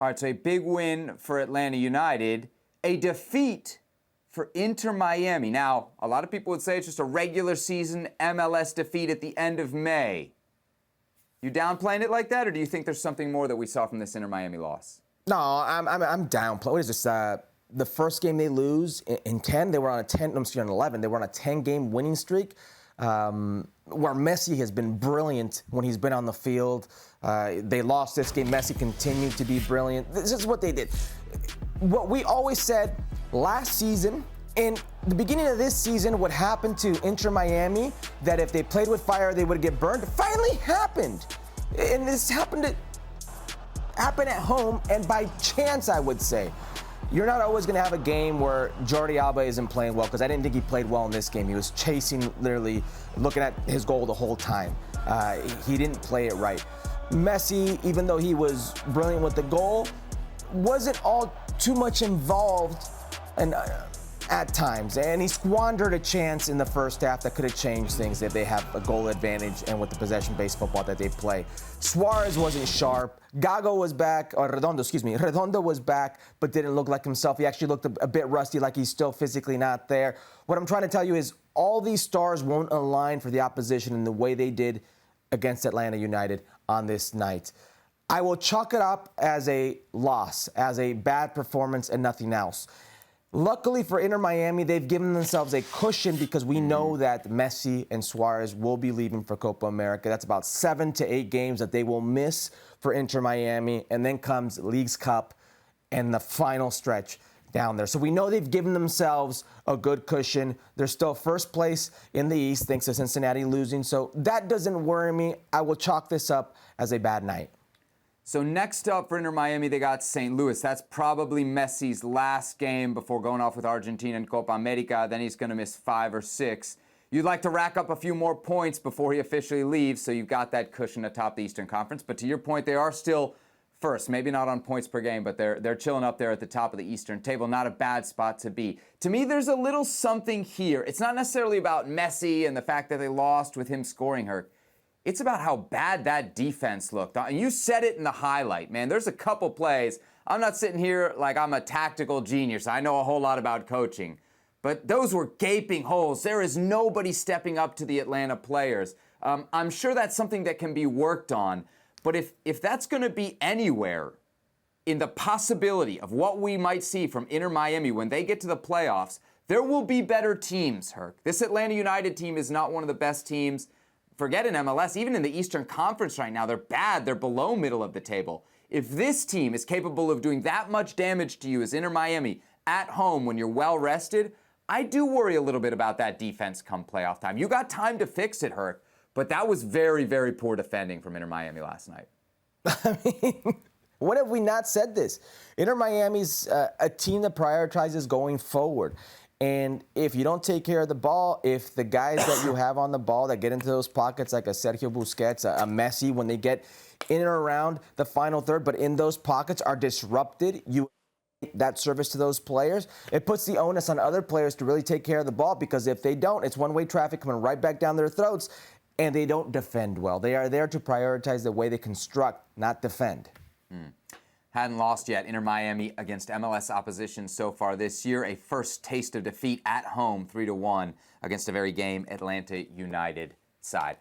All right, so a big win for Atlanta United, a defeat for Inter Miami. Now, a lot of people would say it's just a regular season MLS defeat at the end of May. You downplaying it like that, or do you think there's something more that we saw from this Inter Miami loss? No, I'm downplaying. What is this? The first game they lose in 10, they were on a 10. I'm sorry, on 11. They were on a 10-game winning streak. Where Messi has been brilliant when he's been on the field. They lost this game. Messi continued to be brilliant. This is what they did. What we always said last season, in the beginning of this season, what happened to Inter Miami, that if they played with fire, they would get burned, finally happened. And this happened at home, and by chance, I would say. You're not always going to have a game where Jordi Alba isn't playing well, because I didn't think he played well in this game. He was chasing, literally looking at his goal the whole time. He didn't play it right. Messi, even though he was brilliant with the goal, wasn't all too much involved at times. And he squandered a chance in the first half that could have changed things if they have a goal advantage and with the possession-based football that they play. Suarez wasn't sharp. Redondo was back, but didn't look like himself. He actually looked a bit rusty, like he's still physically not there. What I'm trying to tell you is all these stars won't align for the opposition in the way they did against Atlanta United on this night. I will chalk it up as a loss, as a bad performance and nothing else. Luckily for Inter Miami, they've given themselves a cushion because we know that Messi and Suarez will be leaving for Copa America. That's about 7 to 8 games that they will miss for Inter Miami. And then comes Leagues Cup and the final stretch down there. So we know they've given themselves a good cushion. They're still first place in the East thanks to Cincinnati losing. So that doesn't worry me. I will chalk this up as a bad night. So next up for Inter Miami, they got St. Louis. That's probably Messi's last game before going off with Argentina in Copa America. Then he's going to miss 5 or 6. You'd like to rack up a few more points before he officially leaves, so you've got that cushion atop the Eastern Conference. But to your point, they are still first. Maybe not on points per game, but they're chilling up there at the top of the Eastern table. Not a bad spot to be. To me, there's a little something here. It's not necessarily about Messi and the fact that they lost with him scoring her. It's about how bad that defense looked. And you said it in the highlight, man. There's a couple plays. I'm not sitting here like I'm a tactical genius. I know a whole lot about coaching. But those were gaping holes. There is nobody stepping up to the Atlanta players. I'm sure that's something that can be worked on. But if that's going to be anywhere in the possibility of what we might see from Inter Miami when they get to the playoffs, there will be better teams, Herc. This Atlanta United team is not one of the best teams. Forget in MLS, even in the Eastern Conference right now, they're bad. They're below middle of the table. If this team is capable of doing that much damage to you as Inter Miami at home when you're well rested, I do worry a little bit about that defense come playoff time. You got time to fix it, Herc, but that was very, very poor defending from Inter Miami last night. I mean, when have we not said this? Inter Miami's a team that prioritizes going forward. And if you don't take care of the ball, if the guys that you have on the ball that get into those pockets, like a Sergio Busquets, a Messi, when they get in and around the final third, but in those pockets are disrupted, that service to those players, it puts the onus on other players to really take care of the ball, because if they don't, it's one-way traffic coming right back down their throats, and they don't defend well. They are there to prioritize the way they construct, not defend. Hadn't lost yet, Inter Miami against MLS opposition so far this year. A first taste of defeat at home, 3-1 against a very game Atlanta United side.